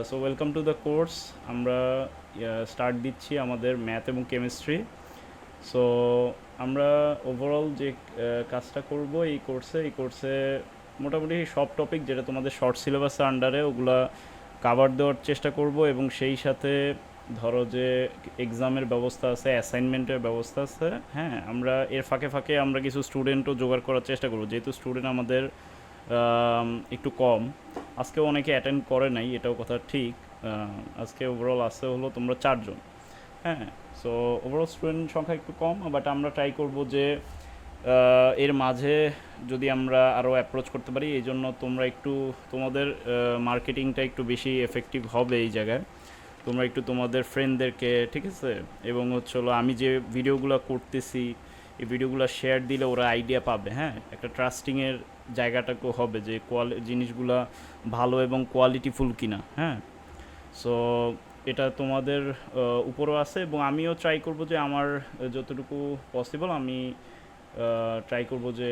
So welcome to the course. আমরা start দিচ্ছি আমাদের ম্যাথ এবং কেমিস্ট্রি। সো আমরা ওভারঅল যে কাজটা করব এই কোর্সে মোটামুটি সব টপিক যেটা তোমাদের শর্ট সিলেবাসের আন্ডারে ওগুলা কাভার দেওয়ার চেষ্টা করব, এবং সেই সাথে ধরো যে এক্সামের ব্যবস্থা আছে, অ্যাসাইনমেন্টের ব্যবস্থা আছে। হ্যাঁ, আমরা এর ফাঁকে ফাঁকে আমরা কিছু স্টুডেন্টও জোগাড় করার চেষ্টা করব, যেহেতু স্টুডেন্ট আমাদের একটু কম। আজকেও অনেকে অ্যাটেন্ড করে নাই, এটাও কথা ঠিক। আজকে ওভারঅল আছে হলো তোমরা 4 জন। হ্যাঁ, সো ওভারঅল স্টুডেন্ট সংখ্যা একটু কম, বাট আমরা ট্রাই করব যে এর মাঝে যদি আমরা আরও অ্যাপ্রোচ করতে পারি। এই জন্য তোমরা একটু তোমাদের মার্কেটিংটা একটু বেশি এফেক্টিভ হবে এই জায়গায়। তোমরা একটু তোমাদের ফ্রেন্ডদেরকে, ঠিক আছে, এবং হচ্ছে হলো আমি যে ভিডিওগুলো করতেছি এই ভিডিওগুলো শেয়ার দিলে ওরা আইডিয়া পাবে। হ্যাঁ, একটা ট্রাস্টিংয়ের জায়গাটাকেও হবে যে জিনিসগুলা ভালো এবং কোয়ালিটিফুল কিনা। হ্যাঁ, সো এটা তোমাদের উপরও আছে, এবং আমিও ট্রাই করব যে আমার যতটুকু পসিবল আমি ট্রাই করব যে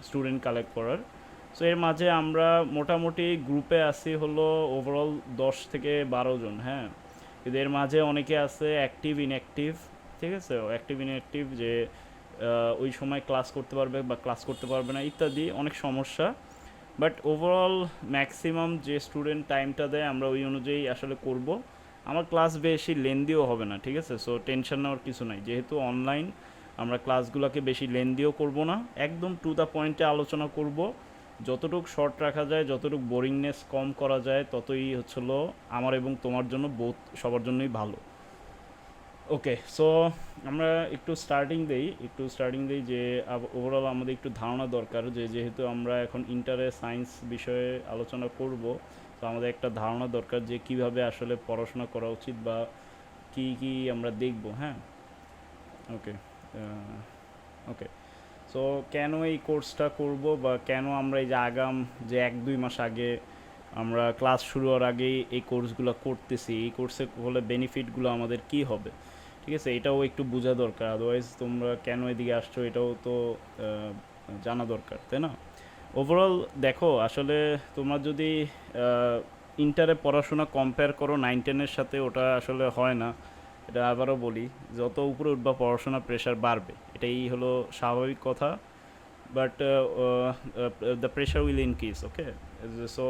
স্টুডেন্ট কালেক্ট করার। সো এর মাঝে আমরা মোটামুটি গ্রুপে আছি হলো ওভারঅল 10 থেকে 12 জন। হ্যাঁ, কিন্তু এর মাঝে অনেকে আছে অ্যাক্টিভ ইনঅ্যাক্টিভ। ঠিক আছে, অ্যাক্টিভ ইনঅ্যাক্টিভ যে ওই সময় ক্লাস করতে পারবে বা ক্লাস করতে পারবে না ইত্যাদি অনেক সমস্যা। বাট ওভারঅল ম্যাক্সিমাম যে স্টুডেন্ট টাইমটা দেয় আমরা ওই অনুযায়ী আসলে করব। আমার ক্লাস বেশি লেন্দিও হবে না, ঠিক আছে। সো টেনশন নেওয়ার কিছু নাই, যেহেতু অনলাইন আমরা ক্লাসগুলোকে বেশি লেন্দিও করব না, একদম টু দ্য পয়েন্টে আলোচনা করব। যতটুকু শর্ট রাখা যায়, যতটুকু বোরিংনেস কম করা যায়, ততই হচ্ছিল আমার এবং তোমার জন্য, বোথ সবার জন্যই ভালো। ওকে, সো আমরা একটু স্টার্টিং দেই যে ওভারঅল আমাদের একটু ধারণা দরকার যে যেহেতু আমরা এখন ইন্টারে সায়েন্স বিষয়ে আলোচনা করব, তো আমাদের একটা ধারণা দরকার যে কিভাবে আসলে পড়াশোনা করা উচিত বা কি কি আমরা দেখব। হ্যাঁ, ওকে, ওকে। সো কেন এই কোর্সটা করব বা কেন আমরা এই যে আগাম যে 1-2 মাস আগে আমরা ক্লাস শুরু হওয়ার আগেই এই কোর্সগুলো করতেছি, এই কোর্সে হলে বেনিফিটগুলো আমাদের কি হবে, ঠিক আছে, এটাও একটু বোঝা দরকার। আদারওয়াইজ তোমরা কেন এদিকে আসছো এটাও তো জানা দরকার, তাই না? ওভারঅল দেখো, আসলে তোমরা যদি ইন্টারে পড়াশোনা কম্পেয়ার করো 9-10-এর সাথে, ওটা আসলে হয় না। এটা আবারও বলি, যত উপরে উঠবা পড়াশোনা প্রেশার বাড়বে, এটাই হলো স্বাভাবিক কথা। But the pressure will increase, okay. So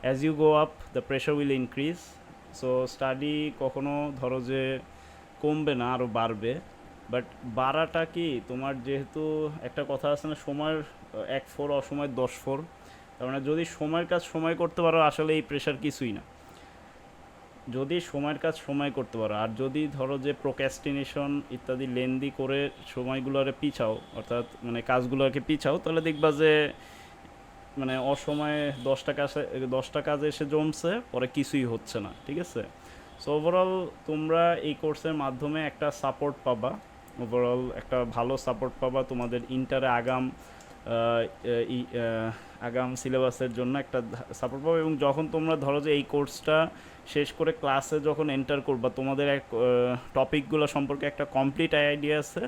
as you go up the pressure will increase. So study কখনো ধরো যে কমবে না, আরও বাড়বে। বাট বাড়াটা কি, তোমার যেহেতু একটা কথা আছে না, সময়ের 1 ফোর অসময় 10 ফোর। তার মানে যদি সময়ের কাজ সময় করতে পারো, আসলে এই প্রেশার কিছুই না। যদি সময়ের কাজ সময় করতে পারো, আর যদি ধরো যে প্রোক্যাস্টিনেশন ইত্যাদি লেন্দি করে সময়গুলোরে পিছাও, অর্থাৎ মানে কাজগুলোকে পিছাও, তাহলে দেখবা যে মানে অসময়ে 10টা কাজ এসে জমছে, পরে কিছুই হচ্ছে না, ঠিক আছে। সো ওভারঅল তোমরা এই কোর্সের মাধ্যমে একটা সাপোর্ট পাবা, ওভারঅল একটা ভালো সাপোর্ট পাবা তোমাদের ইন্টারে আহ, আগাম সিলেবাসের জন্য একটা সাপোর্ট পাবো। এবং যখন তোমরা ধরো যে এই কোর্সটা শেষ করে ক্লাসে যখন এন্টার করবা, তোমাদের এক টপিকগুলো সম্পর্কে একটা কমপ্লিট আইডিয়া আছে।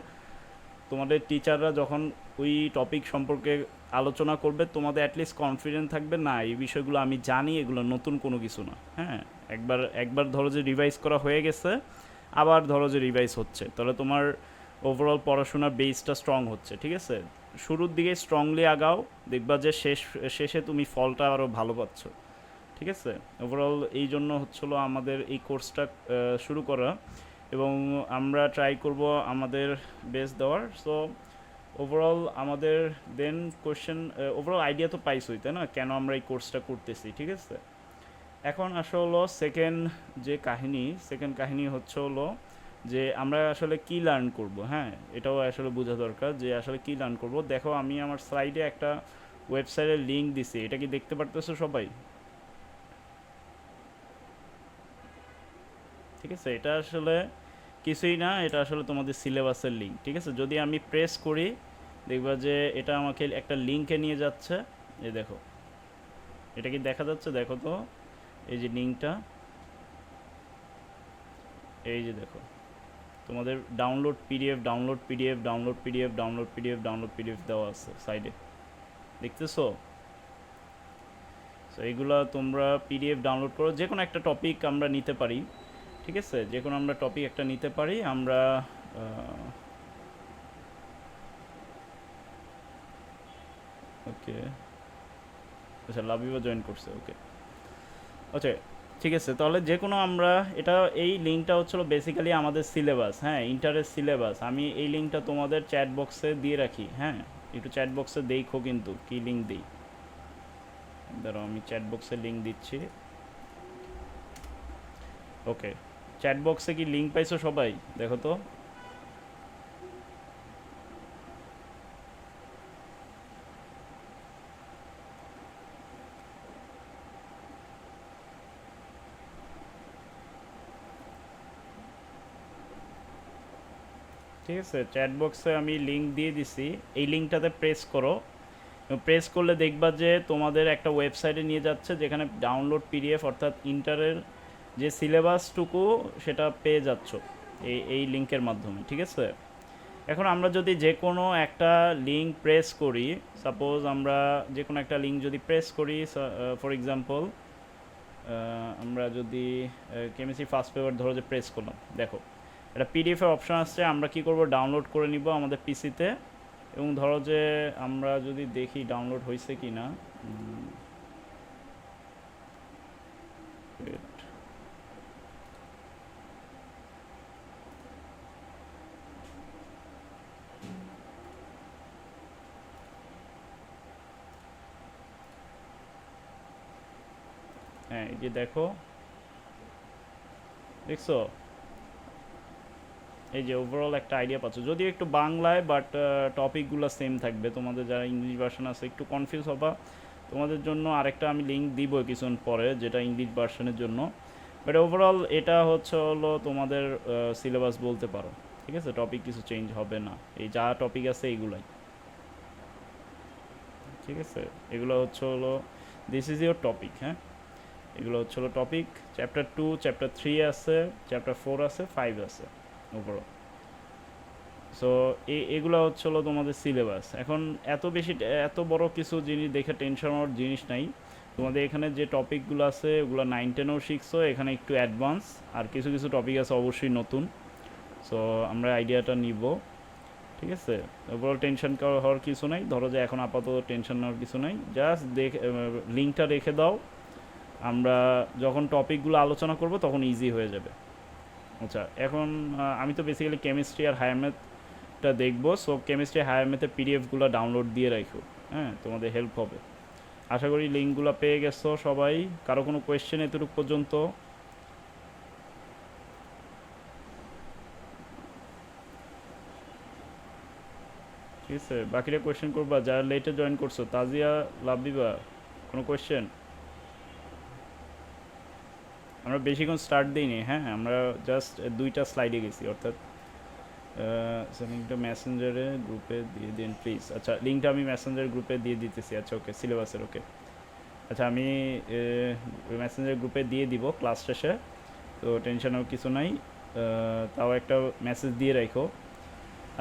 তোমাদের টিচাররা যখন ওই টপিক সম্পর্কে আলোচনা করবে, তোমাদের অ্যাটলিস্ট কনফিডেন্ট থাকবে, না এই বিষয়গুলো আমি জানি, এগুলো নতুন কোনো কিছু না। হ্যাঁ, একবার একবার ধরো যে রিভাইজ করা হয়ে গেছে, আবার ধরো যে রিভাইজ হচ্ছে, তাহলে তোমার ওভারঅল পড়াশোনার বেসটা স্ট্রং হচ্ছে, ঠিক আছে। শুরুর দিকে স্ট্রংলি আগাও, দেখবা যে শেষে তুমি ফলটা আরও ভালো পাচ্ছ, ঠিক আছে। ওভারঅল এই জন্য হচ্ছিলো আমাদের এই কোর্সটা শুরু করা, এবং আমরা ট্রাই করব আমাদের বেস্ট দেওয়ার। সো ওভারঅল আমাদের দেন কোয়েশ্চেন, ওভারঅল আইডিয়া তো পাইছই, তাই না, কেন আমরা এই কোর্সটা করতেছি, ঠিক আছে। এখন আসলে সেকেন্ড কাহিনী হচ্ছে হলো যে আমরা আসলে কি লার্ন করব। হ্যাঁ, এটাও আসলে বোঝা দরকার যে আসলে কি লার্ন করব। দেখো, আমি আমার স্লাইডে একটা ওয়েবসাইটের লিঙ্ক দিছি, এটা কি দেখতে পারতেছো সবাই? ঠিক আছে, এটা আসলে কিছুই না, এটা আসলে তোমাদের সিলেবাসের লিঙ্ক, ঠিক আছে। যদি আমি প্রেস করি, দেখবা যে এটা আমাকে একটা লিঙ্কে নিয়ে যাচ্ছে। এই দেখো, এটা কি দেখা যাচ্ছে? দেখো তো, এই যে লিঙ্কটা, এই যে দেখো, তোমাদের download PDF, download PDF, download PDF, download PDF, download PDF দেওয়া আছে সাইডে, দেখতেছো? সো তো এগুলো তোমরা পিডিএফ ডাউনলোড করো, যে কোনো একটা টপিক আমরা নিতে পারি, ঠিক আছে, যে কোনো আমরা টপিক একটা নিতে পারি আমরা। ওকে, আচ্ছা লাভিবা জয়েন করছে, ওকে আচ্ছা ঠিক আছে। তাহলে যে কোনো আমরা এটা, এই লিঙ্কটা হচ্ছিল বেসিক্যালি আমাদের সিলেবাস, হ্যাঁ ইন্টারের সিলেবাস। আমি এই লিঙ্কটা তোমাদের চ্যাট বক্সে দিয়ে রাখি, হ্যাঁ একটু চ্যাট বক্সে দেখো কিন্তু কী লিঙ্ক দিই। ধরো আমি চ্যাট বক্সে লিঙ্ক দিচ্ছি। ওকে, চ্যাট বক্সে কি লিঙ্ক পাইছো সবাই? দেখো তো। ঠিক আছে, চ্যাট বক্সে আমি লিঙ্ক দিয়ে দিছি, এই লিঙ্কটাতে প্রেস করো। প্রেস করলে দেখবা যে তোমাদের একটা ওয়েবসাইটে নিয়ে যাচ্ছে, যেখানে ডাউনলোড পিডিএফ অর্থাৎ ইন্টারের যে সিলেবাসটুকু সেটা পেয়ে যাচ্ছ এই লিঙ্কের মাধ্যমে, ঠিক আছে। এখন আমরা যদি যে কোনো একটা লিঙ্ক প্রেস করি, সাপোজ আমরা যে কোনো একটা লিঙ্ক যদি প্রেস করি, ফর এক্সাম্পল আমরা যদি কেমিস্ট্রি ফার্স্ট পেপার ধরো যে প্রেস করলাম, দেখো একটা পিডিএফের অপশন আসছে, আমরা কি করব ডাউনলোড করে নিব আমাদের পিসিতে। এবং ধরো যে আমরা যদি দেখি ডাউনলোড হয়েছে কি না, হ্যাঁ এই যে দেখো, দেখছো এই যে ওভারঅল একটা আইডিয়া পাচ্ছ, যদিও একটু বাংলায়, বাট টপিকগুলো সেম থাকবে। তোমাদের যারা ইংলিশ ভার্সন আছে একটু কনফিউজ হবা, তোমাদের জন্য আরেকটা আমি লিঙ্ক দিব কিছুক্ষণ পরে যেটা ইংলিশ ভার্সনের জন্য। বাট ওভারঅল এটা হচ্ছে হলো তোমাদের সিলেবাস বলতে পারো, ঠিক আছে। টপিক কিছু চেঞ্জ হবে না, এই যা টপিক আছে এইগুলাই, ঠিক আছে। এগুলো হচ্ছে হলো দিস ইজ ইউর টপিক, হ্যাঁ এগুলো হচ্ছে হলো টপিক। চ্যাপ্টার 2 চ্যাপ্টার 3 আছে, চ্যাপ্টার 4 আছে, 5 আছে ওভারঅল। সো এগুলো হচ্ছে হলো তোমাদের সিলেবাস। এখন এত বড় কিছু জিনিস দেখে টেনশন হওয়ার জিনিস নাই। তোমাদের এখানে যে টপিকগুলো আছে ওগুলো 9-10-ও শিখছো, এখানে একটু অ্যাডভান্স, আর কিছু কিছু টপিক আছে অবশ্যই নতুন। সো আমরা আইডিয়াটা নিব, ঠিক আছে। ওভারঅল টেনশন হওয়ার কিছু নাই, ধরো যে এখন আপাতত টেনশন নেওয়ার কিছু নাই, জাস্ট লিঙ্কটা রেখে দাও, আমরা যখন টপিকগুলো আলোচনা করব তখন ইজি হয়ে যাবে। আচ্ছা এখন আমি তো বেসিক্যালি কেমিস্ট্রি আর হায়ার ম্যাথটা দেখবো। সো কেমিস্ট্রি হায়ার ম্যাথের পিডিএফগুলো ডাউনলোড দিয়ে রাখো, হ্যাঁ তোমাদের হেল্প হবে। আশা করি লিঙ্কগুলো পেয়ে গেছো সবাই। কারো কোনো কোয়েশ্চেন এতটুকু পর্যন্ত? ঠিক আছে, বাকিরা কোয়েশ্চেন করবা যারা লেটে জয়েন করছো। তাজিয়া, লাভবিবা, কোনো কোয়েশ্চেন? আমরা বেশিক্ষণ স্টার্ট দিইনি, হ্যাঁ আমরা জাস্ট 2টা স্লাইডে গেছি, অর্থাৎ লিঙ্কটা মেসেঞ্জারে গ্রুপে দিয়ে দিন প্লিজ। আচ্ছা লিঙ্কটা আমি মেসেঞ্জার গ্রুপে দিয়ে দিতেছি। আচ্ছা ওকে, সিলেবাসের ওকে। আচ্ছা আমি মেসেঞ্জার গ্রুপে দিয়ে দিব ক্লাস শেষে, তো টেনশনের কিছু নাই। তাও একটা মেসেজ দিয়ে রাখো।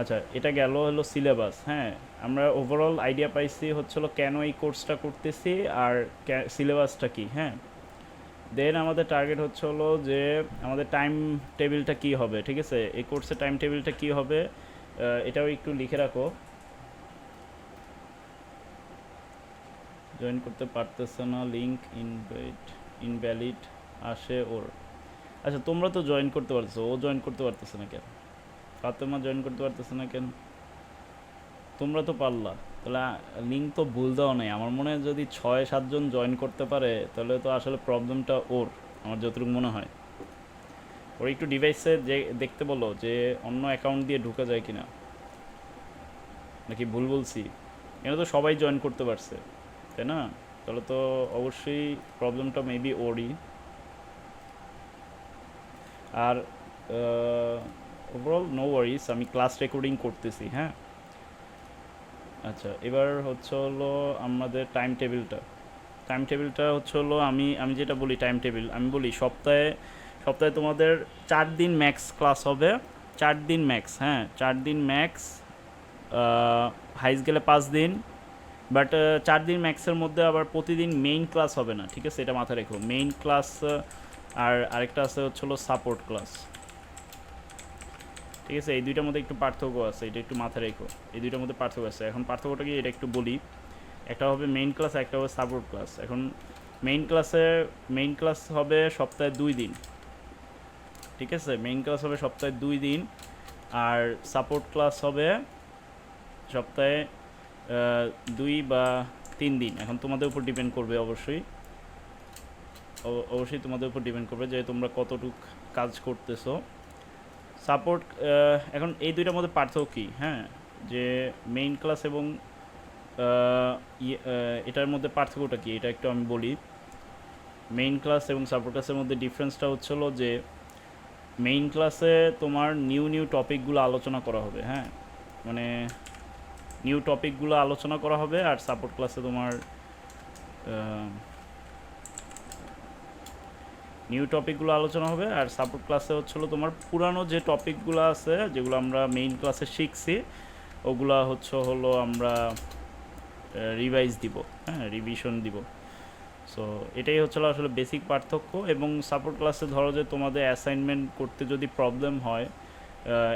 আচ্ছা এটা গেল হলো সিলেবাস, হ্যাঁ আমরা ওভারঅল আইডিয়া পাইছি হচ্ছিল কেন এই কোর্সটা করতেছি আর সিলেবাসটা কি, হ্যাঁ। দেন আমাদের টার্গেট হচ্ছে হলো যে আমাদের টাইম টেবিলটা কী হবে, ঠিক আছে। এই কোর্সের টাইম টেবিলটা কী হবে এটাও একটু লিখে রাখো। জয়েন করতে পারতেছে না, লিঙ্ক ইনভ্যালিড আসে ওর। আচ্ছা তোমরা তো জয়েন করতে পারতেছো, ও জয়েন করতে পারতেছে না কেন? ফাতেমা জয়েন করতে পারতেছে না কেন? তোমরা তো পারলা, তাহলে লিঙ্ক তো ভুল দেওয়া নেই। আমার মনে হয় যদি 6-7 জন জয়েন করতে পারে তাহলে তো আসলে প্রবলেমটা ওর, আমার যতটুকু মনে হয়। ওর একটু ডিভাইসে যে দেখতে বলো যে অন্য অ্যাকাউন্ট দিয়ে ঢোকা যায় কিনা, নাকি ভুল বলছি? এটা তো সবাই জয়েন করতে পারছে, তাই না? তাহলে তো অবশ্যই প্রবলেমটা মেবি ওরই। আর ওভারঅল নো ওয়ারিস, আমি ক্লাস রেকর্ডিং করতেছি, হ্যাঁ। আচ্ছা এবার হচ্ছে হলো আমাদের টাইম টেবিলটা হচ্ছে হলো আমি যেটা বলি টাইম টেবিল, আমি বলি সপ্তাহে সপ্তাহে তোমাদের 4 দিন ম্যাক্স ক্লাস হবে। 4 দিন ম্যাক্স, হ্যাঁ 4 দিন ম্যাক্স, হাইস গেলে 5 দিন, বাট 4 দিন ম্যাক্সের মধ্যে আবার প্রতিদিন মেইন ক্লাস হবে না, ঠিক আছে, এটা মাথায় রেখো। মেইন ক্লাস আর আরেকটা আছে হচ্ছে হলো সাপোর্ট ক্লাস, ঠিক আছে। এই দুইটার মধ্যে একটু পার্থক্য আছে, এটা একটু মাথায় রেখো। এই দুইটার মধ্যে পার্থক্য আছে। এখন পার্থক্যটা কি এটা একটু বলি। একটা হবে মেইন ক্লাস, একটা হবে সাপোর্ট ক্লাস। এখন মেইন ক্লাস হবে সপ্তাহে 2 দিন, ঠিক আছে। মেইন ক্লাস হবে সপ্তাহে 2 দিন, আর সাপোর্ট ক্লাস হবে সপ্তাহে 2 বা 3 দিন। এখন তোমাদের উপর ডিপেন্ড করবে, অবশ্যই তোমাদের উপর ডিপেন্ড করবে যে তোমরা কতটুক কাজ করতেছো। সাপোর্ট, এখন এই দুইটার মধ্যে পার্থক্য কী, হ্যাঁ, যে মেইন ক্লাস এবং এটার মধ্যে পার্থক্যটা কী, এটা একটু আমি বলি। মেইন ক্লাস এবং সাপোর্ট ক্লাসের মধ্যে ডিফারেন্সটা হচ্ছিল যে মেইন ক্লাসে তোমার নিউ টপিকগুলো আলোচনা করা হবে, হ্যাঁ, মানে নিউ টপিকগুলো আলোচনা করা হবে। আর সাপোর্ট ক্লাসে তোমার নিউ টপিকগুলো আলোচনা হবে। আর সাপোর্ট ক্লাসে হচ্ছিলো তোমার পুরানো যে টপিকগুলো আছে, যেগুলো আমরা মেইন ক্লাসে শিখছি, ওগুলা হলো আমরা রিভাইজ দিব, হ্যাঁ, রিভিশন দিব। সো এটাই হচ্ছিল আসলে বেসিক পার্থক্য। এবং সাপোর্ট ক্লাসে ধরো যে তোমাদের অ্যাসাইনমেন্ট করতে যদি প্রবলেম হয়,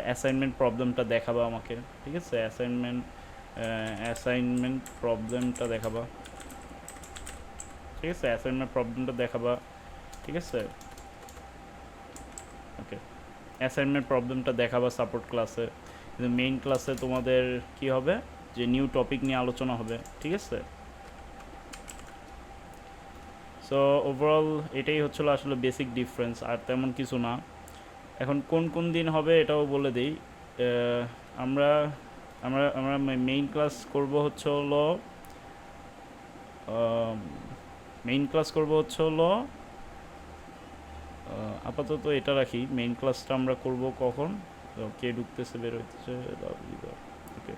অ্যাসাইনমেন্ট প্রবলেমটা দেখাবা আমাকে, ঠিক আছে। অ্যাসাইনমেন্ট প্রবলেমটা দেখাবা, ঠিক আছে। ঠিক আছে, ওকে। অ্যাসাইনমেন্ট প্রবলেমটা দেখাবা সাপোর্ট ক্লাসে। কিন্তু মেইন ক্লাসে তোমাদের কি হবে, যে নিউ টপিক নিয়ে আলোচনা হবে, ঠিক আছে। সো ওভারঅল এটাই হচ্ছিল আসলে বেসিক ডিফারেন্স, আর তেমন কিছু না। এখন কোন দিন হবে এটাও বলে দিই। আমরা আমরা আমরা মেইন ক্লাস করব হচ্ছে হলো আপাতত এটা রাখি। মেইন ক্লাসটা আমরা করব কখন, কে ঢুকতেছে বের হইতেছে, ওকে।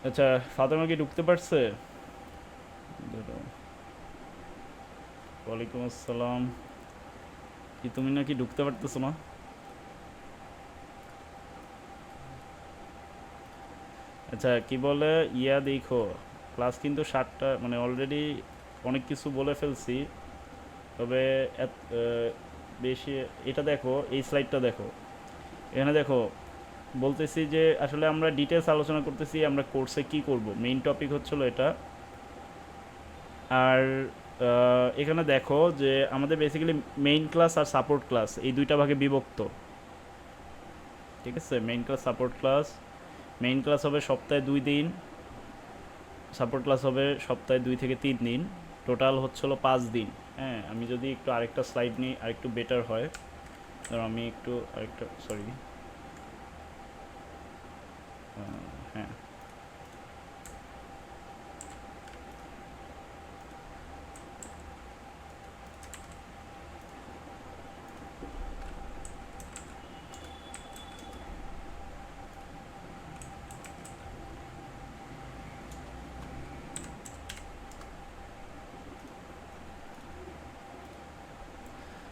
আচ্ছা, ফাতেমা কি ঢুকতে পারছে? ওয়ালাইকুম আসসালাম। কি তুমি নাকি ঢুকতে পারতেছো না? আচ্ছা, কি বলে দেখো, ক্লাস কিন্তু 7টা, মানে অলরেডি অনেক কিছু বলে ফেলছি। তবে বেশি, এটা দেখো, এই স্লাইডটা দেখো, এখানে দেখো বলতেছি যে আসলে আমরা ডিটেলস আলোচনা করতেছি আমরা কোর্সে কি করব। মেইন টপিক হচ্ছিল এটা। আর এখানে দেখো যে আমাদের বেসিক্যালি মেইন ক্লাস আর সাপোর্ট ক্লাস এই দুইটা ভাগে বিভক্ত, ঠিক আছে। মেইন ক্লাস হবে সপ্তাহে 2 দিন, সাপোর্ট ক্লাস হবে সপ্তাহে 2 থেকে 3 দিন, টোটাল হচ্ছিল 5 দিন। হ্যাঁ, আমি যদি একটু আরেকটা স্লাইড নিই আরেকটু বেটার হয়। ধরো আমি একটু আরেকটা, সরি, হ্যাঁ,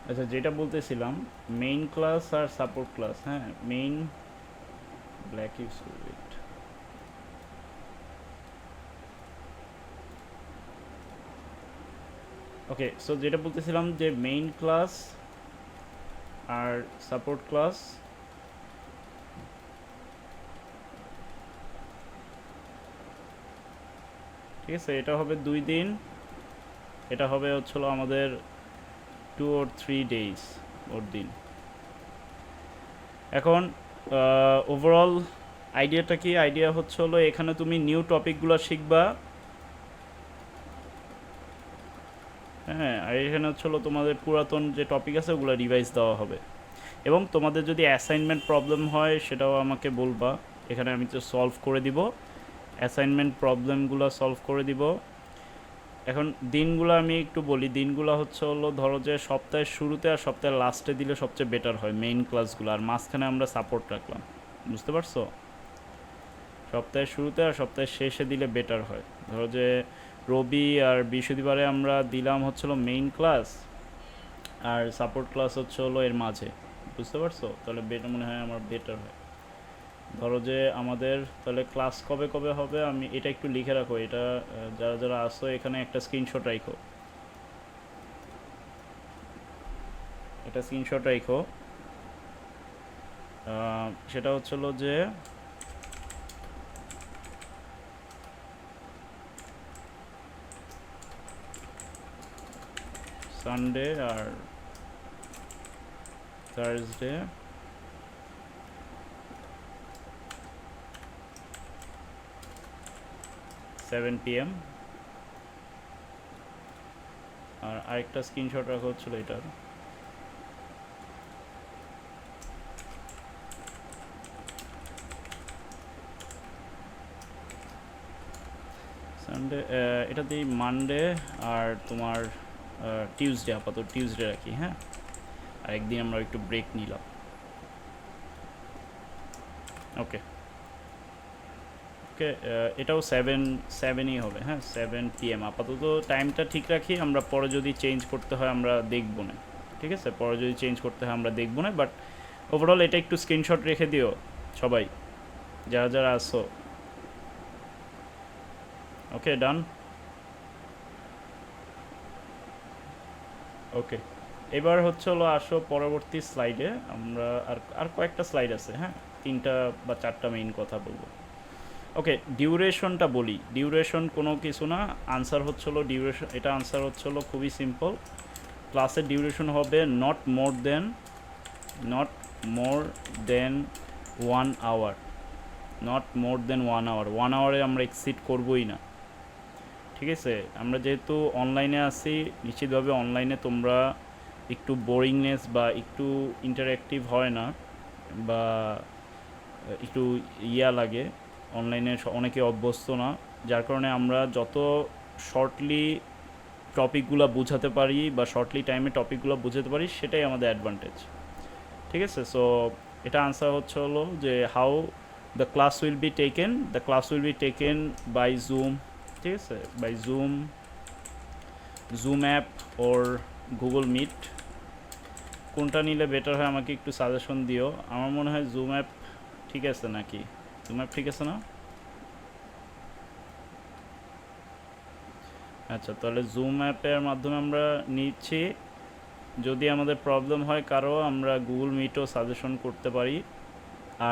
আচ্ছা, যেটা বলতেছিলাম মেইন ক্লাস আর সাপোর্ট ক্লাস, হ্যাঁ, মেইন ব্ল্যাক ইউজ করবে। ওকে, সো যেটা বলতেছিলাম যে মেইন ক্লাস আর সাপোর্ট ক্লাস, ঠিক আছে, এটা হবে 2 দিন, এটা হবে হচ্ছিল আমাদের 2 or 3 days ওর দিন। এখন ওভারঅল আইডিয়াটা কি, আইডিয়া হচ্ছে হলো এখানে তুমি নিউ টপিকগুলো শিখবা, হ্যাঁ, আর এখানে হচ্ছে হলো তোমাদের পুরাতন যে টপিক আছে ওগুলো রিভাইজ দেওয়া হবে। এবং তোমাদের যদি অ্যাসাইনমেন্ট প্রবলেম হয় সেটাও আমাকে বলবা, এখানে আমি তো সলভ করে দিব, অ্যাসাইনমেন্ট প্রবলেমগুলো সলভ করে দিব। এখন দিনগুলো আমি একটু বলি। দিনগুলো হচ্ছে হলো ধরো যে সপ্তাহের শুরুতে আর সপ্তাহের লাস্টে দিলে সবচেয়ে বেটার হয় মেইন ক্লাসগুলো, আর মাঝখানে আমরা সাপোর্ট রাখলাম, বুঝতে পারছো? সপ্তাহের শুরুতে আর সপ্তাহের শেষে দিলে বেটার হয়। ধরো যে রবি আর বৃহস্পতিবারে আমরা দিলাম হচ্ছিল মেইন ক্লাস, আর সাপোর্ট ক্লাস হচ্ছে হলো এর মাঝে, বুঝতে পারছো? তাহলে বেটার মনে হয় আমার, বেটার হয়। ধরো যে আমাদের তাহলে ক্লাস কবে কবে হবে, আমি এটা একটু লিখে রাখো, এটা যারা যারা আসো এখানে একটা স্ক্রিনশট রাখো, এটা স্ক্রিনশট রাখো। সেটা হচ্ছিল যে সানডে আর থার্সডে 7 PM। আর আরেকটা স্ক্রিনশট রাখা হচ্ছিল এটার, সানডে, এটা দিই মানডে আর তোমার টিউসডে, আপাতত টিউসডে রাখি, হ্যাঁ। আর একদিন আমরা একটু ব্রেক নিলাম, ওকে ওকে। এটাও 7ই হবে, হ্যাঁ, 7 PM আপাতত টাইমটা ঠিক রাখি, আমরা পরে যদি চেঞ্জ করতে হয় আমরা দেখবো না, ঠিক আছে, পরে যদি চেঞ্জ করতে হয় আমরা দেখবো না, বাট ওভারঅল এটা একটু স্ক্রিনশট রেখে দিও সবাই যারা যারা আসো। ওকে, ডান। ওকে, এবার হচ্ছে হলো আসো পরবর্তী স্লাইডে, আমরা আর আর কয়েকটা স্লাইড আছে, হ্যাঁ, 3টা বা 4টা মেইন কথা বলবো। ওকে, ডিউরেশনটা বলি, ডিউরেশন কোনো কিছু না, আনসার হচ্ছিল ডিউরেশন, এটা আনসার হচ্ছিল খুবই সিম্পল। ক্লাসের ডিউরেশন হবে not more than 1 hour, not more than 1 hour, 1 আওয়ারে আমরা এক্সিড করবোই না, ঠিক আছে। আমরা যেহেতু অনলাইনে আছি, নিশ্চিতভাবে অনলাইনে তোমরা একটু বোরিংনেস বা একটু ইন্টারঅ্যাক্টিভ হয় না, বা একটু লাগে, অনলাইনে অনেকে অভ্যস্ত না, যার কারণে আমরা যত শর্টলি টপিকগুলো বোঝাতে পারি বা শর্টলি টাইমে টপিকগুলো বোঝাতে পারি সেটাই আমাদের অ্যাডভান্টেজ, ঠিক আছে। সো এটা আনসার হচ্ছে হলো যে how the class will be taken by Zoom, ঠিক আছে, by Zoom app or Google Meet. কোনটা নিলে বেটার হয় আমাকে একটু সাজেশন দিও, আমার মনে হয় জুম অ্যাপ ঠিক আছে নাকি, জুম অ্যাপ ঠিক আছে না? আচ্ছা, তাহলে জুম অ্যাপের মাধ্যমে আমরা নিচ্ছি, যদি আমাদের প্রবলেম হয় কারো আমরা গুগল মিটও সাজেশন করতে পারি।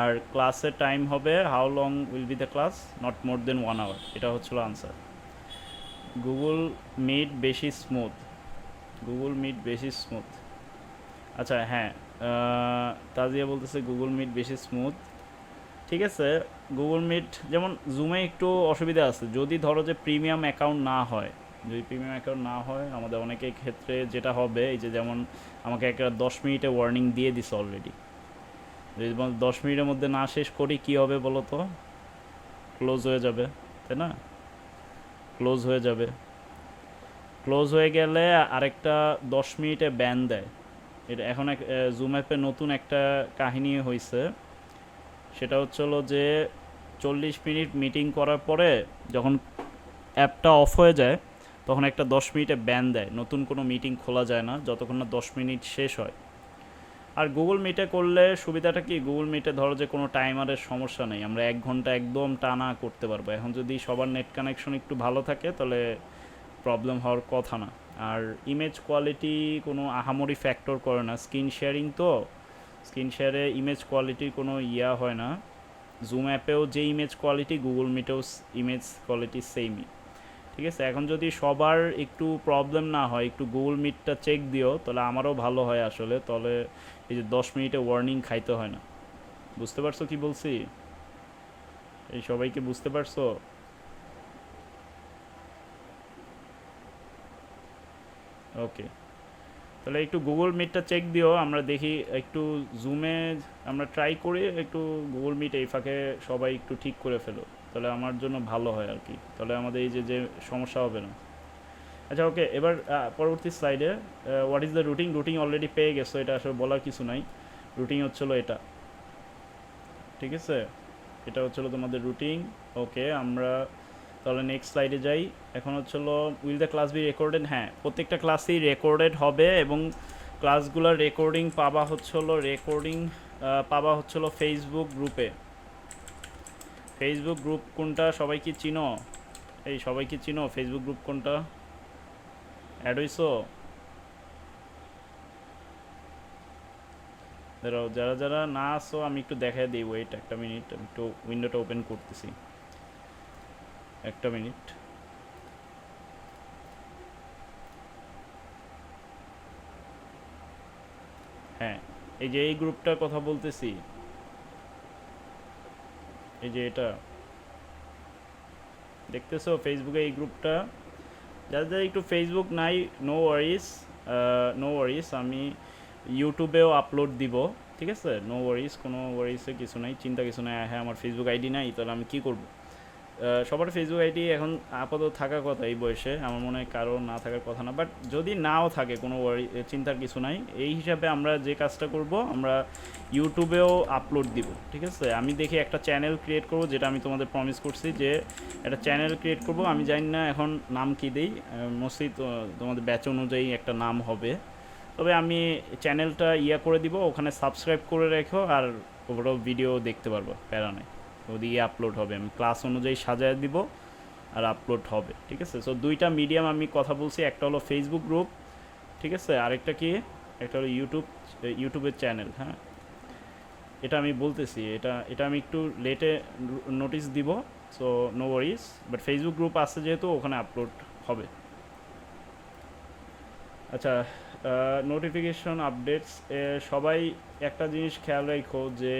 আর ক্লাসের টাইম হবে how long will be the class, not more than 1 hour, এটা হচ্ছিল আনসার। গুগল মিট বেশি স্মুথ, গুগল মিট বেশি স্মুথ, আচ্ছা হ্যাঁ, তাজিয়া বলতেছে গুগল মিট বেশি স্মুথ, ঠিক আছে। গুগল মিট যেমন জুমে একটু অসুবিধা আছে, যদি ধরো যে প্রিমিয়াম অ্যাকাউন্ট না হয়, যদি প্রিমিয়াম অ্যাকাউন্ট না হয় আমাদের অনেকের ক্ষেত্রে যেটা হবে, এই যে যেমন আমাকে একটা 10 মিনিটে ওয়ার্নিং দিয়ে দিছে অলরেডি, যদি 10 মিনিটের মধ্যে না শেষ করি কি হবে বলো তো, ক্লোজ হয়ে যাবে, তাই না, ক্লোজ হয়ে যাবে, ক্লোজ হয়ে গেলে আরেকটা 10 মিনিটে ব্যান দেয়। এটা এখন জুম অ্যাপে নতুন একটা কাহিনী হয়েছে, সেটা হচ্ছে হলো যে 40 মিনিট মিটিং করার পরে যখন অ্যাপটা অফ হয়ে যায় তখন একটা 10 মিনিটে ব্যান দেয়, নতুন কোনো মিটিং খোলা যায় না যতক্ষণ না 10 মিনিট শেষ হয়। আর গুগল মিটে করলে সুবিধাটা কি, গুগল মিটে ধরো যে কোনো টাইমারের সমস্যা নেই, আমরা 1 ঘন্টা একদম টানা করতে পারবো। এখন যদি সবার নেট কানেকশন একটু ভালো থাকে তাহলে প্রবলেম হওয়ার কথা না। আর ইমেজ কোয়ালিটি কোনো আহামরি ফ্যাক্টর করে না, স্ক্রিন শেয়ারিং তো, স্ক্রিন শেয়ারে ইমেজ কোয়ালিটির কোনো হয় না। জুম অ্যাপেও যে ইমেজ কোয়ালিটি গুগল মিটেও ইমেজ কোয়ালিটি সেমই, ঠিক আছে। এখন যদি সবার একটু প্রবলেম না হয় একটু গুগল মিটটা চেক দিও তাহলে আমারও ভালো হয় আসলে, তাহলে এই যে 10 মিনিটে ওয়ার্নিং খাইতে হয় না। বুঝতে পারছো কি বলছি? এই সবাইকে বুঝতে পারছো? ওকে, তাহলে একটু গুগল মিটটা চেক দিও, আমরা দেখি একটু জুমে আমরা ট্রাই করি, একটু গুগল মিট এই ফাঁকে সবাই একটু ঠিক করে ফেলো, তাহলে আমার জন্য ভালো হয় আর কি, তাহলে আমাদের এই যে যে সমস্যা হবে না। আচ্ছা ওকে, এবার পরবর্তী স্লাইডে what is the routine already পেয়ে গেছো, এটা আসলে বলার কিছু নাই। রুটিন হচ্ছিলো এটা, ঠিক আছে, এটা হচ্ছিলো তোমাদের রুটিন। ওকে, আমরা তাহলে নেক্সট স্লাইডে যাই। এখন হচ্ছিলো will the class B recorded, হ্যাঁ প্রত্যেকটা ক্লাসই রেকর্ডেড হবে, এবং ক্লাসগুলোর রেকর্ডিং পাবা হচ্ছিলো ফেসবুক গ্রুপে, ফেসবুক গ্রুপ কোনটা সবাই কি চিনো? এই সবাই কি চিনো ফেসবুক গ্রুপ কোনটা? অ্যাড হইছো? দাঁড়াও, যারা যারা না আসো আমি একটু দেখাই দিই, ওয়েট একটা মিনিট, আমি একটু উইন্ডোটা ওপেন করতেছি, একটা মিনিট। হ্যাঁ, এই যে এই গ্রুপটার কথা বলতেছি, এই যে এটা দেখতেছো ফেসবুকে এই গ্রুপটা, যাদের একটু ফেসবুক নাই, নো ওয়ারিস, নো ওয়ারিস, আমি ইউটিউবেও আপলোড দিব, ঠিক আছে, নো ওয়ারিস, কোনো ওয়ারিসে কিছু নাই, চিন্তা কিছু নাই। হ্যাঁ, আমার ফেসবুক আইডি নাই, তাহলে আমি কী করব? সবার ফেসবুক আইডি এখন আপাতত থাকার কথা এই বয়সে, আমার মনে হয় কারো না থাকার কথা না, বাট যদি নাও থাকে কোনো চিন্তার কিছু নাই। এই হিসাবে আমরা যে কাজটা করব, আমরা ইউটিউবেও আপলোড দিব, ঠিক আছে। আমি দেখি একটা চ্যানেল ক্রিয়েট করব, যেটা আমি তোমাদের প্রমিস করছি যে একটা চ্যানেল ক্রিয়েট করব। আমি জানি না এখন নাম কী দিই, মোস্টলি তোমাদের ব্যাচ অনুযায়ী একটা নাম হবে, তবে আমি চ্যানেলটা করে দিব, ওখানে সাবস্ক্রাইব করে রেখো, আর ওভারঅল ভিডিও দেখতে পারবো, প্যারা নেই, ওদিকে আপলোড হবে, আমি ক্লাস অনুযায়ী সাজায় দিব আর আপলোড হবে, ঠিক আছে। সো দুইটা মিডিয়াম আমি কথা বলছি, একটা হলো ফেসবুক গ্রুপ, ঠিক আছে, আরেকটা কি, একটা হলো ইউটিউবের চ্যানেল। হ্যাঁ, এটা আমি বলতেছি, এটা এটা আমি একটু লেটে নোটিস দিব, so no Warsi, but Facebook group আছে যেহেতু ওখানে আপলোড হবে। আচ্ছা, নোটিফিকেশন আপডেটস, সবাই একটা জিনিস খেয়াল রাখো যে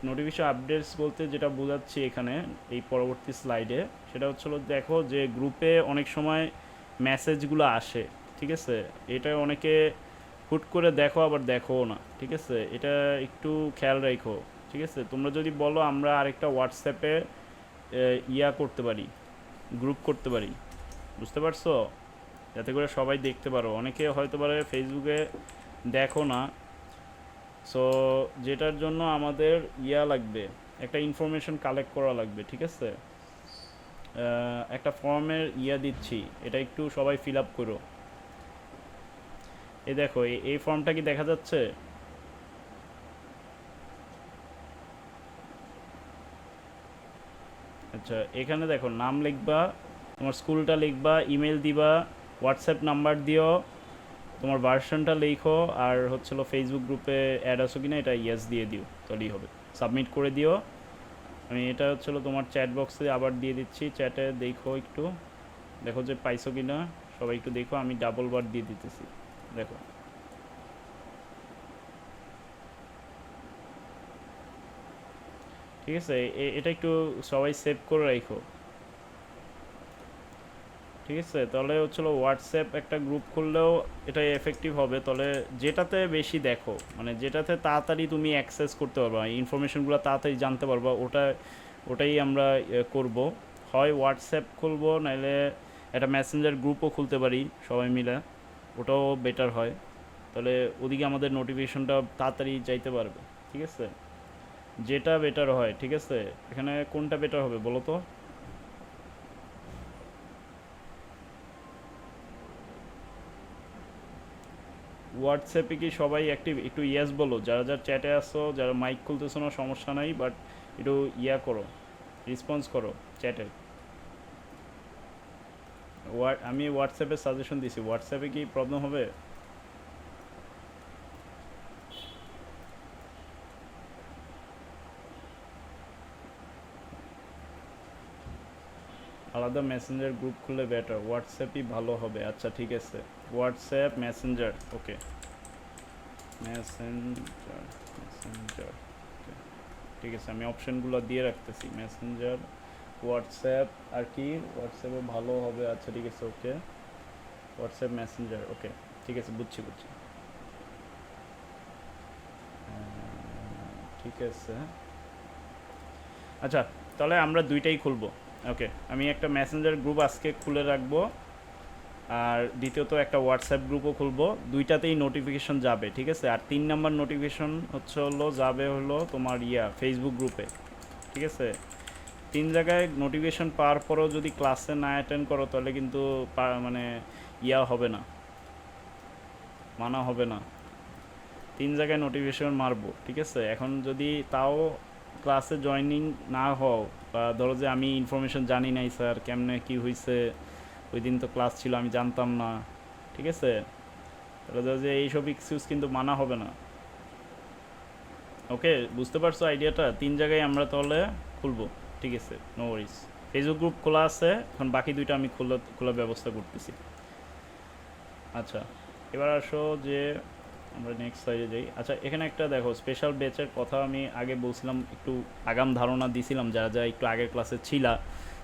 নোটিফিকেশন আপডেটস বলতে যেটা বোঝাচ্ছি এখানে এই পরবর্তী স্লাইডে, সেটা হচ্ছিল দেখো যে গ্রুপে অনেক সময় মেসেজগুলো আসে, ঠিক আছে, এটা অনেকে হুট করে দেখো আবার দেখো না, ঠিক আছে, এটা একটু খেয়াল রাখো, ঠিক আছে। তোমরা যদি বলো আমরা আরেকটা হোয়াটসঅ্যাপে করতে পারি, গ্রুপ করতে পারি, বুঝতে পারছো, যাতে করে সবাই দেখতে পারো, অনেকে হয়তো পারে ফেসবুকে দেখো না, সো যেটার জন্য আমাদের লাগবে, একটা ইনফরমেশন কালেক্ট করা লাগবে, ঠিক আছে। একটা ফর্মের দিচ্ছি, এটা একটু সবাই ফিল আপ করো। এই দেখো, এই ফর্মটা কি দেখা যাচ্ছে? আচ্ছা, এখানে দেখো নাম লিখবা, তোমার স্কুলটা লিখবা, ইমেল দিবা, হোয়াটসঅ্যাপ নাম্বার দিও, তোমার ভার্সনটা লিখো, আর হচ্ছিল ফেসবুক গ্রুপে অ্যাড আছো কিনা এটা ইয়েস দিয়ে দিও, তাহলেই হবে, সাবমিট করে দিও। আমি এটা হচ্ছিল তোমার চ্যাট বক্সে আবার দিয়ে দিচ্ছি, চ্যাটে দেখো একটু, দেখো যে পাইছো কি না, সবাই একটু দেখো, আমি ডাবল বার দিয়ে দিতেছি, দেখো। ঠিক আছে, এটা একটু সবাই সেভ করে রাখো, ঠিক আছে। তাহলে হচ্ছিল হোয়াটসঅ্যাপ একটা গ্রুপ খুললেও এটা এফেক্টিভ হবে, তাহলে যেটাতে বেশি দেখো, মানে যেটাতে তাড়াতাড়ি তুমি অ্যাক্সেস করতে পারবা, ইনফরমেশনগুলো তাড়াতাড়ি জানতে পারবা, ওটাই আমরা করব। হয় হোয়াটসঅ্যাপ খুলবো, নাহলে একটা মেসেঞ্জার গ্রুপও খুলতে পারি সবাই মিলে, ওটাও বেটার হয়, তাহলে ওদিকে আমাদের নোটিফিকেশনটা তাড়াতাড়ি যাইতে পারবে, ঠিক আছে, যেটা বেটার হয়, ঠিক আছে। এখানে কোনটা বেটার হবে বলো তো? হোয়াটসঅ্যাপে কি সবাই অ্যাক্টিভ? একটু ইয়েস বলো, যারা যারা চ্যাটে আসো, যারা মাইক খুলতেছো না সমস্যা নাই, বাট একটু করো, রেসপন্স করো চ্যাটে। আমি হোয়াটসঅ্যাপে সাজেশন দিছি, হোয়াটসঅ্যাপে কি প্রবলেম হবে? আলাদা মেসেঞ্জার গ্রুপ খুললে বেটার, হোয়াটসঅ্যাপই ভালো হবে, আচ্ছা ঠিক আছে, হোয়াটসঅ্যাপ মেসেঞ্জার, ওকে, মেসেঞ্জার, মেসেঞ্জার, ঠিক আছে, আমি অপশানগুলো দিয়ে রাখতেছি, মেসেঞ্জার, হোয়াটসঅ্যাপ, আর কি হোয়াটসঅ্যাপে ভালো হবে, আচ্ছা ঠিক আছে, ওকে, হোয়াটসঅ্যাপ মেসেঞ্জার, ওকে, ঠিক আছে, বুঝছি বুঝছি, ঠিক আছে। আচ্ছা, তাহলে আমরা দুইটাই খুলবো, ওকে, আমি একটা মেসেঞ্জার গ্রুপ আজকে খুলে রাখবো, আর দ্বিতীয়ত একটা হোয়াটসঅ্যাপ গ্রুপও খুলবো, দুইটাতেই নোটিফিকেশন যাবে, ঠিক আছে। আর 3 নম্বর নোটিফিকেশন যাবে হলো তোমার ফেসবুক গ্রুপে, ঠিক আছে। 3 জায়গায় নোটিফিকেশন পাওয়ার পরও যদি ক্লাসে না অ্যাটেন্ড করো, তাহলে কিন্তু মানে হবে না, হবে না, 3 জায়গায় নোটিফিকেশন মারবো, ঠিক আছে। এখন যদি তাও ক্লাসে জয়েনিং না হও, বা ধরো যে আমি ইনফরমেশন জানি নাই স্যার কেমনে কি হয়েছে, ওই দিন তো ক্লাস ছিল আমি জানতাম না, ঠিক আছে, তাহলে ধরো যে এইসব এক্সকিউজ কিন্তু মানা হবে না। ওকে, বুঝতে পারছো আইডিয়াটা? 3 জায়গায় আমরা তাহলে খুলবো, ঠিক আছে, নো ওয়ারিস। ফেসবুক গ্রুপ খোলা আছে, এখন বাকি 2টা আমি খোলার ব্যবস্থা করতেছি। আচ্ছা, এবার আসো যে আমরা নেক্সট স্লাইডে যাই। আচ্ছা, এখানে একটা দেখো স্পেশাল ব্যাচের কথা আমি আগে বলছিলাম, একটু আগাম ধারণা দিছিলাম যারা যারা একটু আগের ক্লাসে ছিলা।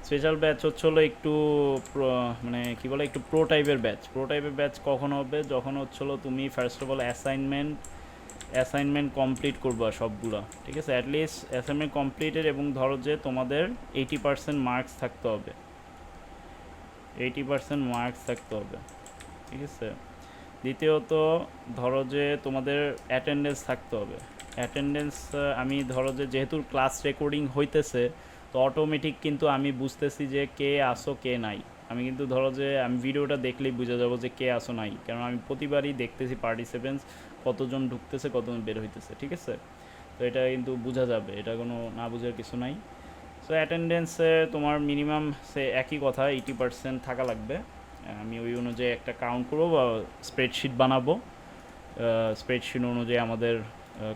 স্পেশাল ব্যাচ হচ্ছে হলো একটু মানে কি বলে, একটু প্রো টাইপের ব্যাচ। প্রো টাইপের ব্যাচ কখন হবে? যখন হচ্ছে হলো তুমি first of all assignment complete করবা সবগুলো, ঠিক আছে, অ্যাটলিস্ট অ্যাসাইনমেন্ট কমপ্লিটেড, এবং ধরো যে তোমাদের 80% মার্কস থাকতে হবে, 80% মার্কস থাকতে হবে, ঠিক আছে। দ্বিতীয়ত ধরো যে তোমাদের অ্যাটেন্ডেন্স থাকতে হবে। অ্যাটেন্ডেন্স আমি ধরো যে যেহেতু ক্লাস রেকর্ডিং হইতেছে, তো অটোমেটিক কিন্তু আমি বুঝতেছি যে কে আসো কে নাই। আমি কিন্তু ধরো যে আমি ভিডিওটা দেখলেই বুঝে যাবো যে কে আসো নাই, কারণ আমি প্রতিবারই দেখতেছি পার্টিসিপেন্টস কতজন ঢুকতেছে কতজন বের হইতেছে, ঠিক আছে। তো এটা কিন্তু বোঝা যাবে, এটা কোনো না বোঝার কিছু নাই। সো অ্যাটেন্ডেন্সে তোমার মিনিমাম সে একই কথা 80% থাকা লাগবে। আমি ওই অনুযায়ী একটা কাউন্ট করবো বা স্প্রেডশিট বানাবো, স্প্রেডশিট অনুযায়ী আমাদের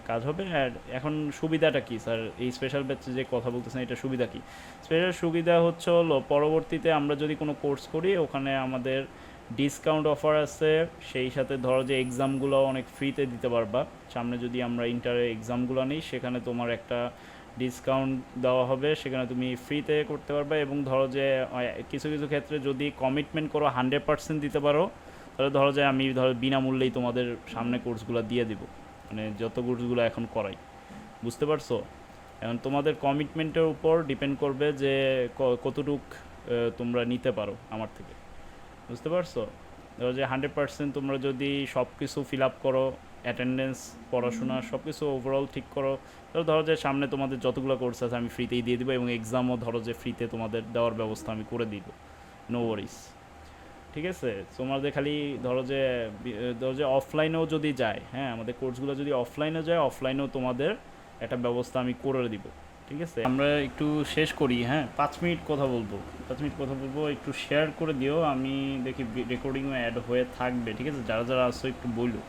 কাজ হবে। আর এখন সুবিধাটা কি স্যার, এই স্পেশাল ব্যাচে যে কথা বলতেছেন, এটা সুবিধা কি? স্পেশাল সুবিধা হচ্ছে হলো পরবর্তীতে আমরা যদি কোনো কোর্স করি ওখানে আমাদের ডিসকাউন্ট অফার আছে, সেই সাথে ধরো যে এক্সামগুলো অনেক ফ্রিতে দিতে পারবা। সামনে যদি আমরা ইন্টারের এক্সামগুলো নিই সেখানে তোমার একটা ডিসকাউন্ট দেওয়া হবে, সেখানে তুমি ফ্রিতে করতে পারবে। এবং ধরো যে কিছু কিছু ক্ষেত্রে যদি কমিটমেন্ট করো 100% দিতে পারো, তাহলে ধরো যে আমি ধরো বিনামূল্যেই তোমাদের সামনে কোর্সগুলো দিয়ে দিব, মানে যত কোর্সগুলো এখন করাই, বুঝতে পারছো? এখন তোমাদের কমিটমেন্টের উপর ডিপেন্ড করবে যে কতটুক তোমরা নিতে পারো আমার থেকে, বুঝতে পারছো? ধরো যে 100% তোমরা যদি সব কিছু ফিল আপ করো, অ্যাটেন্ডেন্স, পড়াশোনা সব কিছু ওভারঅল ঠিক করো, তাহলে ধরো যে সামনে তোমাদের যতগুলো কোর্স আছে আমি ফ্রিতেই দিয়ে দিব, এবং এক্সামও ধরো যে ফ্রিতে তোমাদের দেওয়ার ব্যবস্থা আমি করে দিব, নো ওয়ারিস, ঠিক আছে। তোমাদের খালি ধরো যে অফলাইনেও যদি যায়, হ্যাঁ, আমাদের কোর্সগুলো যদি অফলাইনে যায়, অফলাইনেও তোমাদের একটা ব্যবস্থা আমি করে দিব, ঠিক আছে। আমরা একটু শেষ করি, হ্যাঁ, 5 মিনিট কথা বলবো, 5 মিনিট কথা বলবো, একটু শেয়ার করে দিও, আমি দেখি রেকর্ডিংও অ্যাড হয়ে থাকবে, ঠিক আছে। যারা যারা আসো একটু বললো,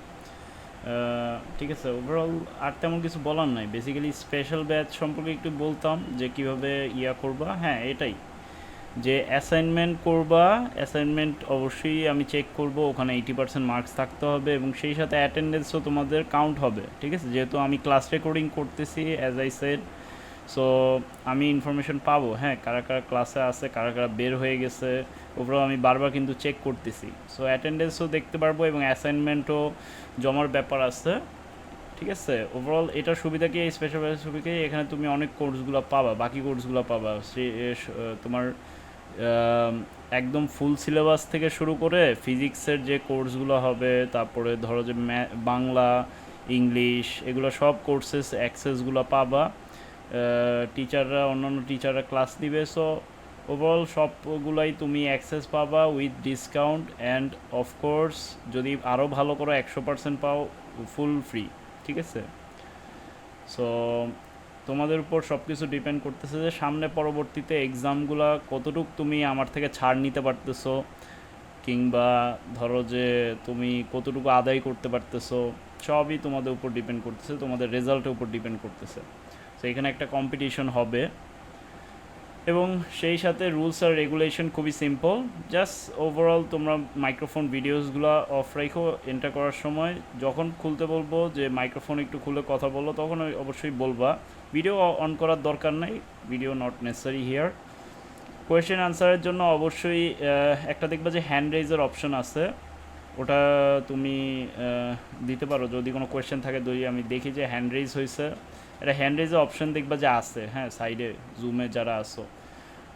ঠিক আছে। ওভারঅল আর তেমন কিছু বলার নাই, বেসিক্যালি স্পেশাল ব্যাচ সম্পর্কে একটু বলতাম যে কীভাবে ইয়া করবা, হ্যাঁ এটাই, যে অ্যাসাইনমেন্ট করবা, অ্যাসাইনমেন্ট অবশ্যই আমি চেক করব, ওখানে 80% মার্কস থাকতে হবে, এবং সেই সাথে অ্যাটেন্ডেন্সও তোমাদের কাউন্ট হবে, ঠিক আছে, যেহেতু আমি ক্লাস রেকর্ডিং করতেছি অ্যাজ আই সেড। সো আমি ইনফরমেশন পাবো, হ্যাঁ, কারা কারা ক্লাসে আছে, কারা কারা বের হয়ে গেছে, ওভারঅল আমি বারবার কিন্তু চেক করতেছি। সো অ্যাটেন্ডেন্সও দেখতে পারবো এবং অ্যাসাইনমেন্টও জমার ব্যাপার আছে, ঠিক আছে। ওভারঅল এটার সুবিধা কি, এই স্পেশাল সুবিধা কি, এখানে তুমি অনেক কোর্সগুলো পাবা, বাকি কোর্সগুলো পাবা, সে তোমার একদম ফুল সিলেবাস থেকে শুরু করে ফিজিক্সের যে কোর্সগুলো হবে, তারপরে ধরো যে বাংলা, ইংলিশ, এগুলো সব কোর্সেস অ্যাক্সেসগুলো পাবা, টিচাররা, অন্যান্য টিচাররা ক্লাস দিবে। সো ওভারঅল সবগুলাই তুমি অ্যাক্সেস পাবা উইথ ডিসকাউন্ট, অ্যান্ড অফকোর্স যদি আরও ভালো করো 100% পাও ফুল ফ্রি, ঠিক আছে। সো তোমাদের উপর সব কিছু ডিপেন্ড করতেছে যে সামনে পরবর্তীতে এক্সামগুলো কতটুকু তুমি আমার থেকে ছাড় নিতে পারতেছো, কিংবা ধরো যে তুমি কতটুকু আদায় করতে পারতেছো, সবই তোমাদের উপর ডিপেন্ড করতেছে, তোমাদের রেজাল্টের উপর ডিপেন্ড করতেছে। তো এখানে একটা কম্পিটিশন হবে, এবং সেই সাথে রুলস আর রেগুলেশন খুবই সিম্পল। জাস্ট ওভারঅল তোমরা মাইক্রোফোন ভিডিওসগুলো অফ রাখো এন্টার করার সময়, যখন খুলতে বলবো যে মাইক্রোফোন একটু খুলে কথা বলো, তখন অবশ্যই বলবা। ভিডিও অন করার দরকার নাই, video not necessary here. Question আনসারের জন্য অবশ্যই একটা দেখবা যে হ্যান্ড রেইজের অপশন আছে, ওটা তুমি দিতে পারো যদি কোনো কোয়েশ্চেন থাকে। যদি আমি দেখি যে হ্যান্ড রেইজ হয়েছে, এটা হ্যান্ড রেইজের অপশন দেখবা যে আছে, হ্যাঁ, সাইডে জুমে যারা আসো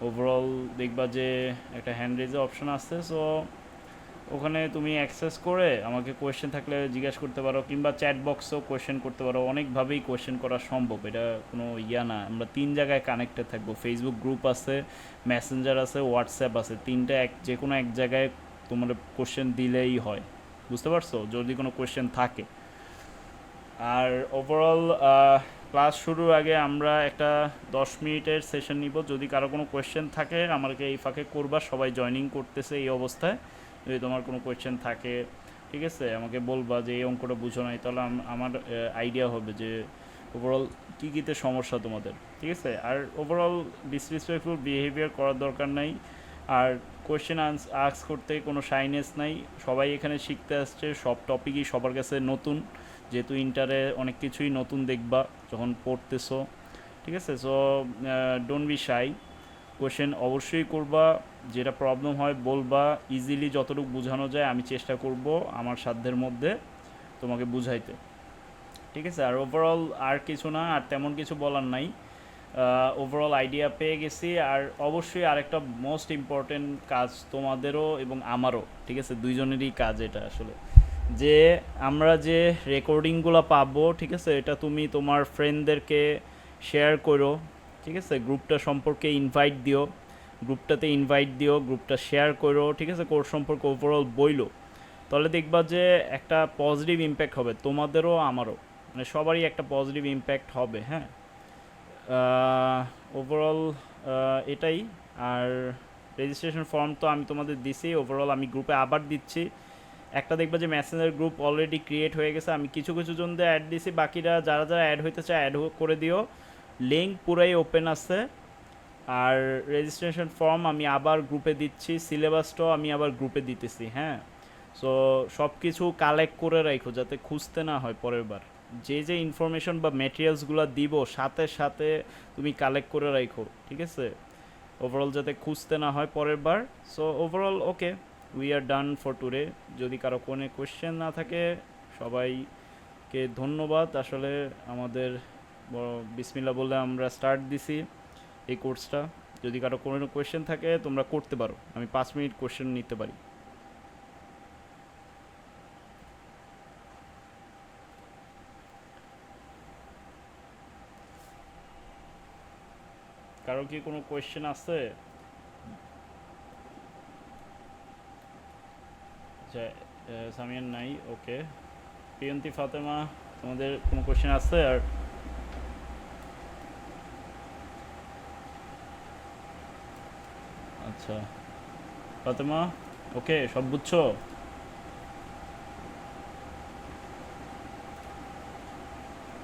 ওভারঅল দেখবা যে একটা হ্যান্ড রেইজের অপশন আছে। সো ওখানে তুমি অ্যাক্সেস করে আমাকে কোয়েশ্চেন থাকলে জিজ্ঞাসা করতে পারো, কিংবা চ্যাট বক্সেও কোয়েশ্চেন করতে পারো, অনেকভাবেই কোয়েশ্চেন করা সম্ভব, এটা কোনো ইয়া না। আমরা 3 জায়গায় কানেক্টেড থাকবো, ফেসবুক গ্রুপ আছে, মেসেঞ্জার আছে, হোয়াটসঅ্যাপ আছে, 3টা যে কোনো এক জায়গায় তোমরা কোয়েশ্চেন দিলেই হয়, বুঝতে পারছো, যদি কোনো কোয়েশ্চেন থাকে। আর ওভারঅল ক্লাস শুরুর আগে আমরা একটা 10 মিনিটের সেশন নিব। যদি কারো কোনো কোয়েশ্চেন থাকে আমাকে এই ফাঁকে করবা, সবাই জয়েনিং করতেছে এই অবস্থায়। যদি তোমার কোনো কোয়েশ্চেন থাকে, ঠিক আছে, আমাকে বলবা যে এই অঙ্কটা বুঝো নাই, তাহলে আমার আইডিয়া হবে যে ওভারঅল কী কীতে সমস্যা তোমাদের, ঠিক আছে। আর ওভারঅল ডিসরেসপেক্টফুল বিহেভিয়ার করার দরকার নাই। আর কোয়েশ্চেন আস্ক করতে কোনো শাইনেস নাই। সবাই এখানে শিখতে আসছে, সব টপিকই সবার কাছে নতুন, যেহেতু ইন্টারে অনেক কিছুই নতুন দেখবা যখন পড়তেছো, ঠিক আছে। So don't be shy, question অবশ্যই করবা, যেটা প্রবলেম হয় বলবা, ইজিলি যতটুকু বোঝানো যায় আমি চেষ্টা করব আমার সাধ্যের মধ্যে তোমাকে বুঝাইতে, ঠিক আছে। আর ওভারঅল আর কিছু না, আর তেমন কিছু বলার নাই। ওভারঅল আইডিয়া পেয়ে গেছি। আর অবশ্যই আরেকটা মোস্ট ইম্পর্টেন্ট কাজ তোমাদেরও এবং আমারও, ঠিক আছে, দুইজনেরই কাজ এটা আসলে, যে আমরা যে রেকর্ডিংগুলো পাবো, ঠিক আছে, এটা তুমি তোমার ফ্রেন্ডদেরকে শেয়ার করো, ঠিক আছে, গ্রুপটা সম্পর্কে ইনভাইট দিও, গ্রুপটা শেয়ার করো, ঠিক আছে, কোর্স সম্পর্কে ওভারঅল বইলো। তাহলে দেখবা যে একটা পজিটিভ ইম্প্যাক্ট হবে তোমাদেরও আমারও, মানে সবারই একটা পজিটিভ ইম্প্যাক্ট হবে, হ্যাঁ। ওভারঅল এটাই। আর রেজিস্ট্রেশন ফর্ম তো আমি তোমাদের দিছি, ওভারঅল আমি গ্রুপে আবার দিচ্ছি। একটা দেখবা যে মেসেঞ্জার গ্রুপ অলরেডি ক্রিয়েট হয়ে গেছে, আমি কিছু কিছু জনদের অ্যাড দিছি, বাকিরা যারা যারা অ্যাড হইতে চায় অ্যাড করে দিও। লিঙ্ক পুরাই ওপেন আছে। আর রেজিস্ট্রেশন ফর্ম আমি আবার গ্রুপে দিচ্ছি, সিলেবাসটাও আমি আবার গ্রুপে দিতেছি, হ্যাঁ। সো সব কিছু কালেক্ট করে রাখো যাতে খুঁজতে না হয় পরের বার। যে যে ইনফরমেশন বা ম্যাটেরিয়ালসগুলো দিব সাথে সাথে তুমি কালেক্ট করে রাখো, ঠিক আছে, ওভারঅল যাতে খুঁজতে না হয় পরের বার। So overall okay, we are done for today. যদি কারো কোনো কোয়েশ্চেন না থাকে, সবাইকে ধন্যবাদ। আসলে আমাদের বিসমিল্লাহ বলে আমরা স্টার্ট দিছি এই কোর্সটা। যদি কারো কোনো কোয়েশ্চেন থাকে তোমরা করতে পারো, আমি 5 মিনিট কোয়েশ্চেন নিতে পারি। কারো কি কোনো কোয়েশ্চেন আছে? সামিয়ান নাই, ওকে। প্রিয়ন্তী, ফাতেমা, তোমাদের কোনো কোয়েশ্চেন আছে? আর আচ্ছা, ফাতেমা, ওকে, সব বুঝছো?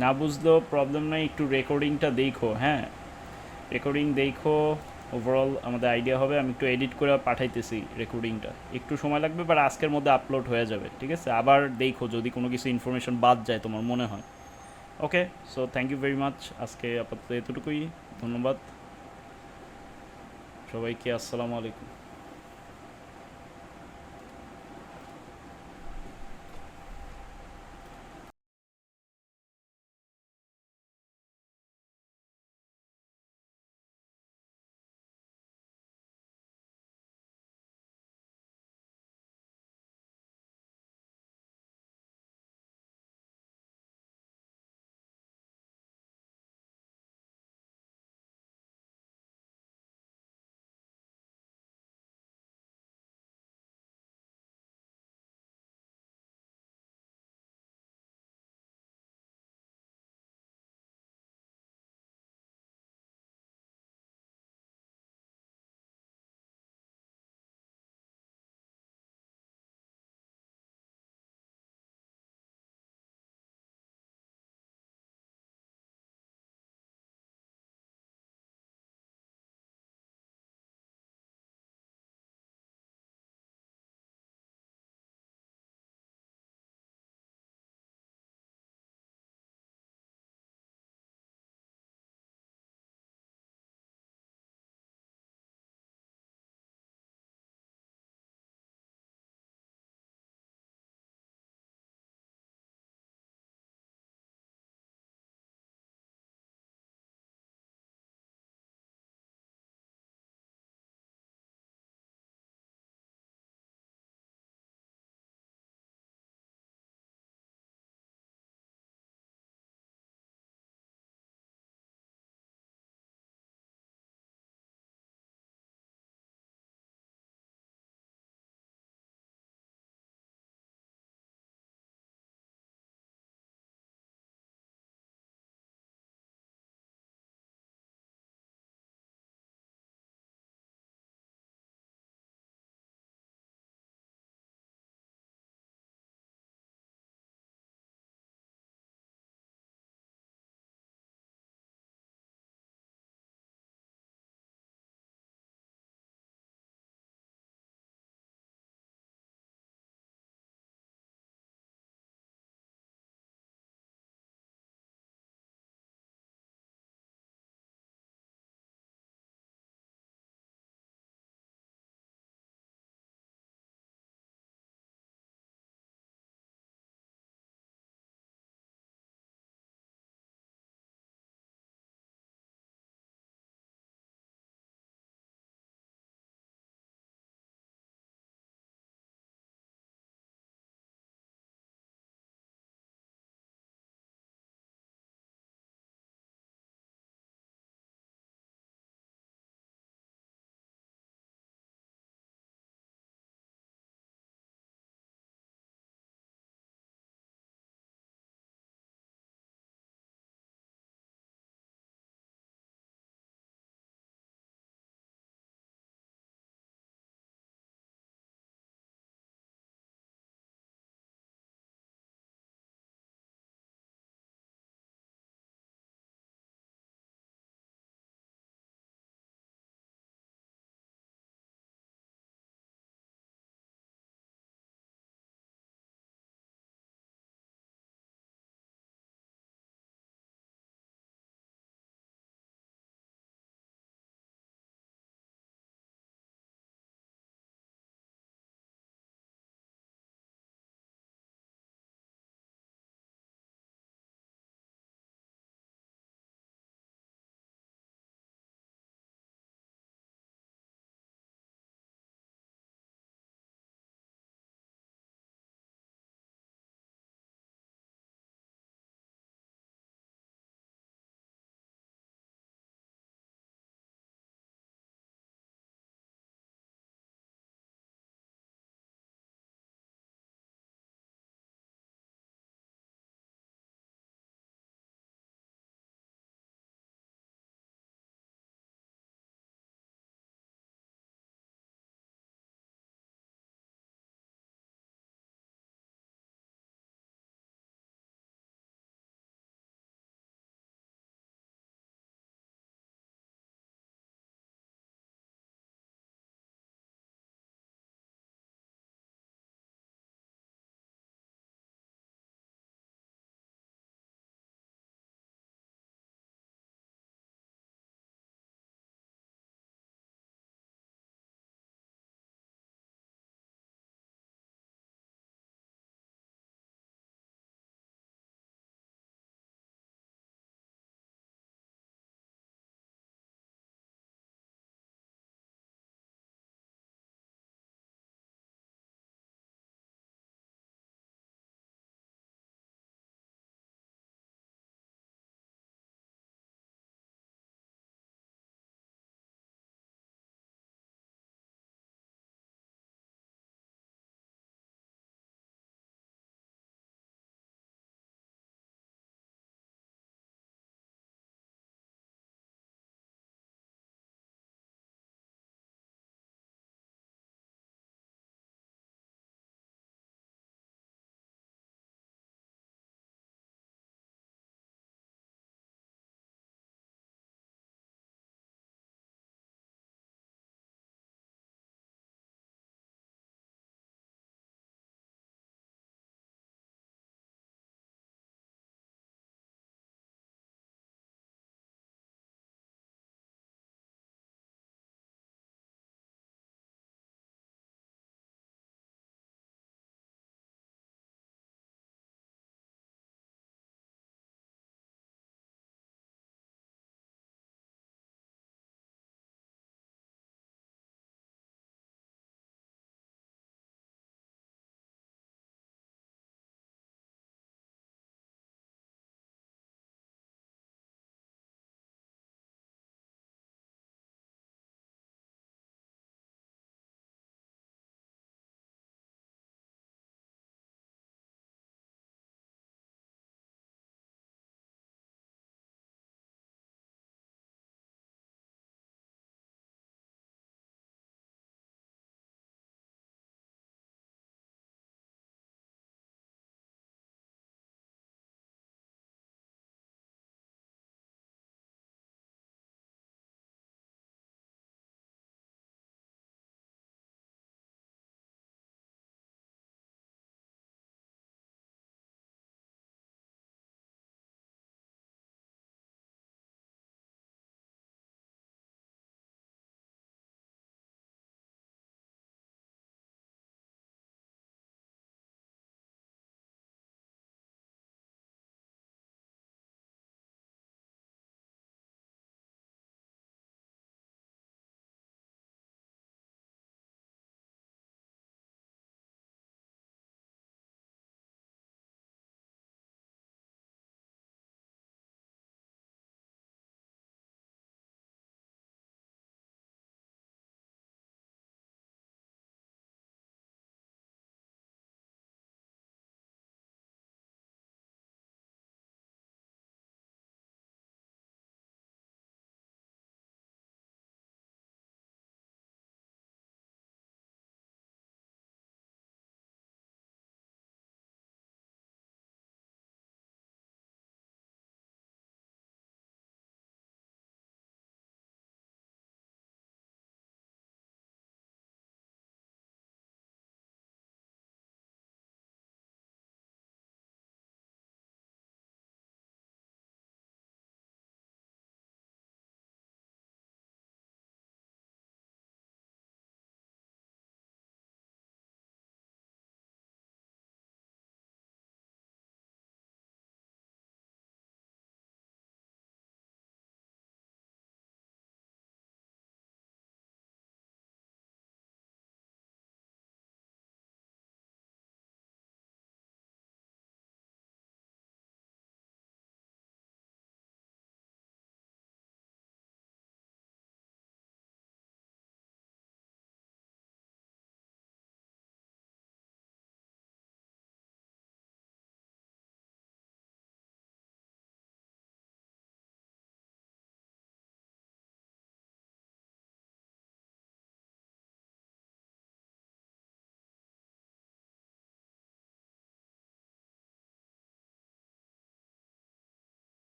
না বুঝলেও প্রবলেম নাই, একটু রেকর্ডিংটা দেখো, হ্যাঁ, রেকর্ডিং দেখো, ওভারঅল আমাদের আইডিয়া হবে। আমি একটু এডিট করে পাঠাইতেছি রেকর্ডিংটা, একটু সময় লাগবে, বাট আজকের মধ্যে আপলোড হয়ে যাবে, ঠিক আছে। আবার দেখো যদি কোনো কিছু ইনফরমেশন বাদ যায় তোমার মনে হয়। Okay, so thank you very much. আজকে আপাতত এতটুকুই। ধন্যবাদ সবাইকে। আসসালামু আলাইকুম।